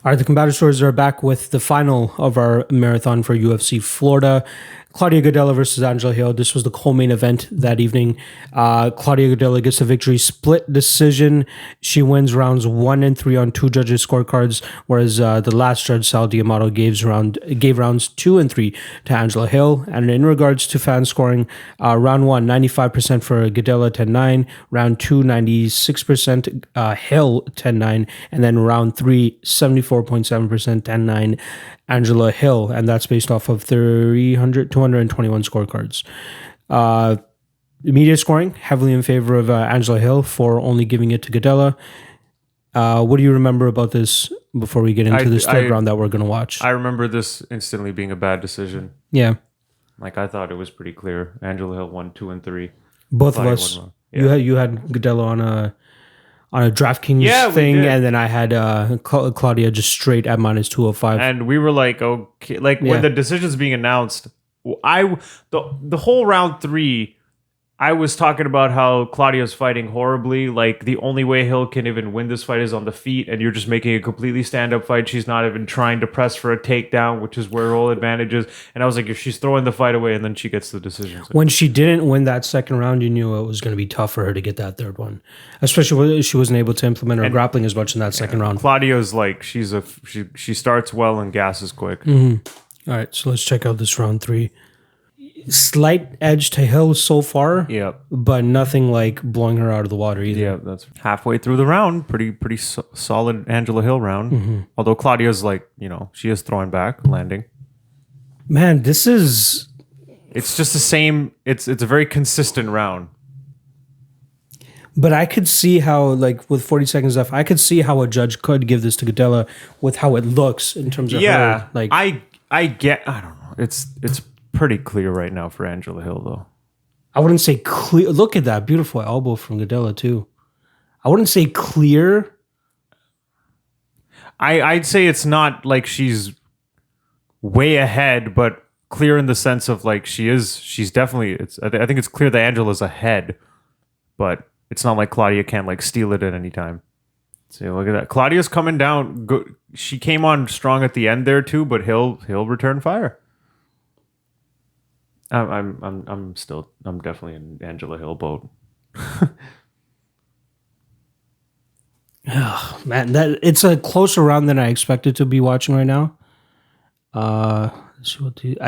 All right, the Combatistors are back with the final of our marathon for UFC Florida. Claudia Gadelha versus Angela Hill. This was the co-main event that evening. Claudia Gadelha gets a victory, split decision. She wins rounds 1 and 3 on 2 judges' scorecards, whereas the last judge, Sal D'Amato, gave rounds 2 and 3 to Angela Hill. And in regards to fan scoring, round 1, 95% for Gadelha, 10-9. Round 2, 96%, Hill, 10-9. And then round 3, 74.7%, 10-9. Angela Hill, and that's based off of 221 scorecards. Media scoring heavily in favor of Angela Hill for only giving it to Gadelha. What do you remember about this before we get into this third round that we're going to watch? I remember this instantly being a bad decision. Yeah. Like, I thought it was pretty clear. Angela Hill won 2 and 3. Both of us. Yeah. You had Gadelha on a DraftKings thing, and then I had Claudia just straight at minus 205. And we were like, okay, when the decision's being announced, the whole round 3, I was talking about how Claudia's fighting horribly. Like, the only way Hill can even win this fight is on the feet, and you're just making a completely stand-up fight. She's not even trying to press for a takedown, which is where her whole advantage is. And I was like, if she's throwing the fight away, and then she gets the decision. When she didn't win that second round, you knew it was going to be tough for her to get that third one, especially when she wasn't able to implement her grappling as much in that second round. Claudia's like, she starts well and gasses quick. Mm-hmm. All right, so let's check out this round 3. Slight edge to Hill so far, but nothing like blowing her out of the water either. Yeah, that's halfway through the round. Pretty solid Angela Hill round. Mm-hmm. Although Claudia's like, she is throwing back, landing. Man, it's just the same. It's a very consistent round. But I could see how, like, with 40 seconds left, I could see how a judge could give this to Gadelha with how it looks in terms of her. Like, I don't know. It's pretty clear right now for Angela Hill, though. I wouldn't say clear. Look at that beautiful elbow from Gadelha, too. I wouldn't say clear. I'd say it's not like she's way ahead, but clear in the sense of, like, she's definitely, I think it's clear that Angela's ahead, but it's not like Claudia can't, like, steal it at any time. See, look at that. Claudia's coming down. She came on strong at the end there, too, but Hill returned fire. I'm definitely in Angela Hill boat. Oh, man, it's a closer round than I expected to be watching right now. I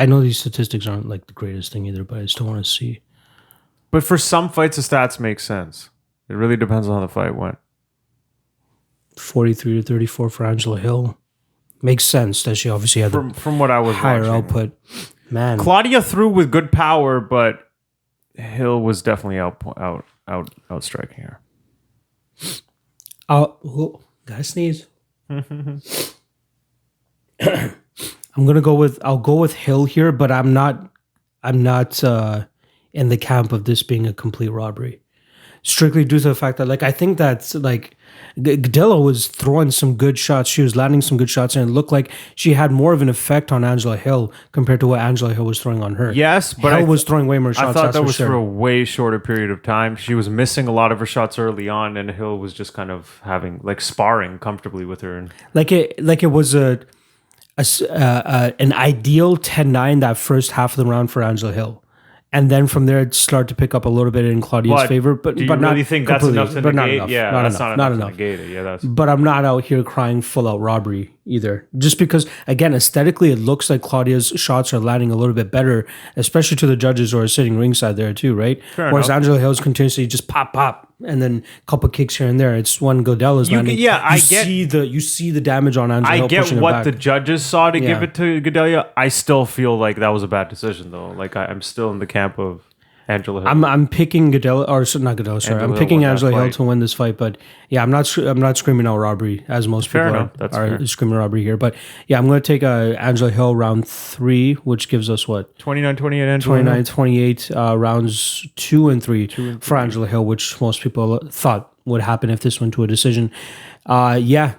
know these statistics aren't like the greatest thing either, but I still want to see. But for some fights, the stats make sense. It really depends on how the fight went. 43-34 for Angela Hill. Makes sense that she obviously had from what I was higher watching. Output. Man, Claudia threw with good power, but Hill was definitely outstriking her. Gotta sneeze. I'll go with Hill here, but I'm not in the camp of this being a complete robbery. Strictly due to the fact that, like, I think that's like Gadelha was throwing some good shots. She was landing some good shots, and it looked like she had more of an effect on Angela Hill compared to what Angela Hill was throwing on her. Yes, but Hill was throwing way more shots. I thought that was for a way shorter period of time. She was missing a lot of her shots early on, and Hill was just kind of having, like, sparring comfortably with her. And it was an ideal 10-9 that first half of the round for Angela Hill. And then from there, it started to pick up a little bit in Claudia's favor. But do you but really not think that's enough to negate? Not enough. Yeah, not that's enough. not enough to negate it. Yeah, but I'm not out here crying full out robbery either. Just because, again, aesthetically, it looks like Claudia's shots are landing a little bit better, especially to the judges who are sitting ringside there too, right? Whereas enough. Angela Hill's continuously just pop, and then a couple kicks here and there. It's when Gadelha's landing. You see the damage on Angela Hill. I get what the judges saw to give it to Gadelha. I still feel like that was a bad decision, though. Like, I'm still in the camp of Angela Hill. I'm picking Gadelha, or not Gadelha. Sorry, I'm picking Angela Hill to win this fight. But yeah, I'm not screaming out robbery as most people are screaming robbery here. But yeah, I'm going to take Angela Hill round 3, which gives us what 29-28 Angela 29-28 rounds 2 and 3 for Angela Hill, which most people thought would happen if this went to a decision. Yeah.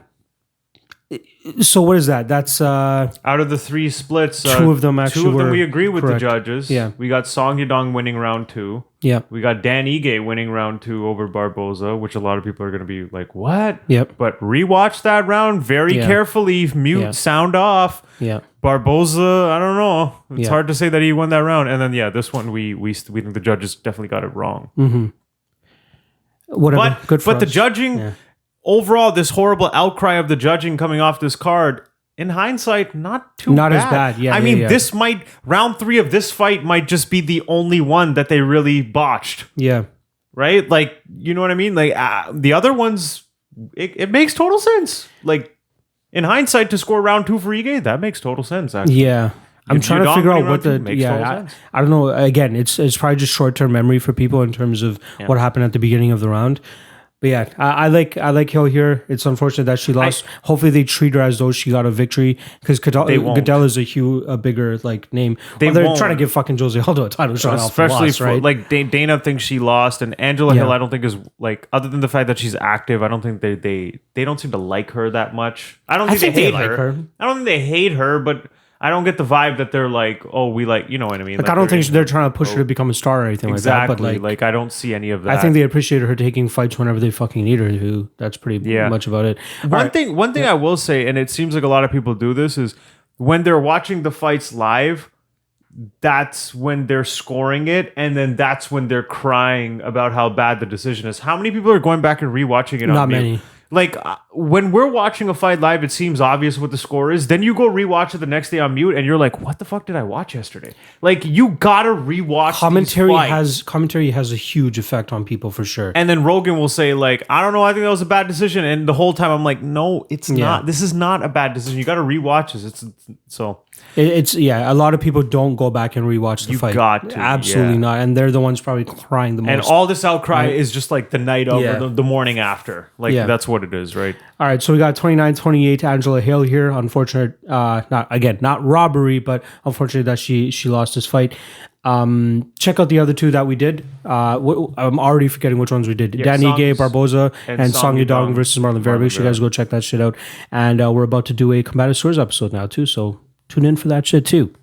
So what is that? That's Out of the 3 splits, two of them actually two of them were we agree with correct. the judges. Yeah. We got Song Yadong winning round 2. yeah. We got Dan Ige winning round 2 over Barboza, which a lot of people are going to be like, what? Yep. But rewatch that round very Yeah. carefully. Mute, Yeah. sound off. Yeah. Barboza, I don't know. It's Yeah. hard to say that he won that round. And then, this one, we think the judges definitely got it wrong. Whatever. But, Good for the us. judging, overall, this horrible outcry of the judging coming off this card, in hindsight, not as bad. Yeah, I yeah, mean, yeah. this might, round 3 of this fight might just be the only one that they really botched, Yeah. right? Like, you know what I mean? Like, the other ones, it makes total sense. Like, in hindsight, to score round 2 for Ige, that makes total sense, actually. Yeah. I'm trying to Yadong figure out winning what the round 2 makes total sense. I don't know. Again, it's probably just short term memory for people in terms of what happened at the beginning of the round. But yeah, I like Hill here. It's unfortunate that she lost. Hopefully they treat her as though she got a victory because Gadelha is a bigger like name. They're trying to give fucking Jose Aldo a title shot, especially loss, right? like Dana thinks she lost, and Angela Hill I don't think is like, other than the fact that she's active, I don't think they don't seem to like her that much. I don't think they hate her. I don't think they hate her, but I don't get the vibe that they're like, oh, we like, you know what I mean? Like I don't think they're trying to push her to become a star or anything like that. But like I don't see any of that. I think they appreciate her taking fights whenever they fucking need her to. That's pretty much about it. One thing I will say, and it seems like a lot of people do this, is when they're watching the fights live, that's when they're scoring it, and then that's when they're crying about how bad the decision is. How many people are going back and rewatching it? Not many. Like, when we're watching a fight live, it seems obvious what the score is. Then you go rewatch it the next day on mute, and you're like, "What the fuck did I watch yesterday?" Like, you gotta rewatch. Commentary has a huge effect on people for sure. And then Rogan will say, like, "I don't know, I think that was a bad decision." And the whole time I'm like, "No, it's not. This is not a bad decision. You got to rewatch this." It's a lot of people don't go back and rewatch the fight. Got to, absolutely not, and they're the ones probably crying the most. And all this outcry is just like the night of or the morning after. Like that's what it is, right? All right, so we got 29-28 Angela Hill here. Unfortunate, not robbery, but unfortunate that she lost this fight. Check out the other two that we did. I'm already forgetting which ones we did. Danny Ige, Barboza, and Song Yadong versus Marlon Vera. Make sure you guys go check that shit out. And we're about to do a Combative Swords episode now too, so tune in for that shit too.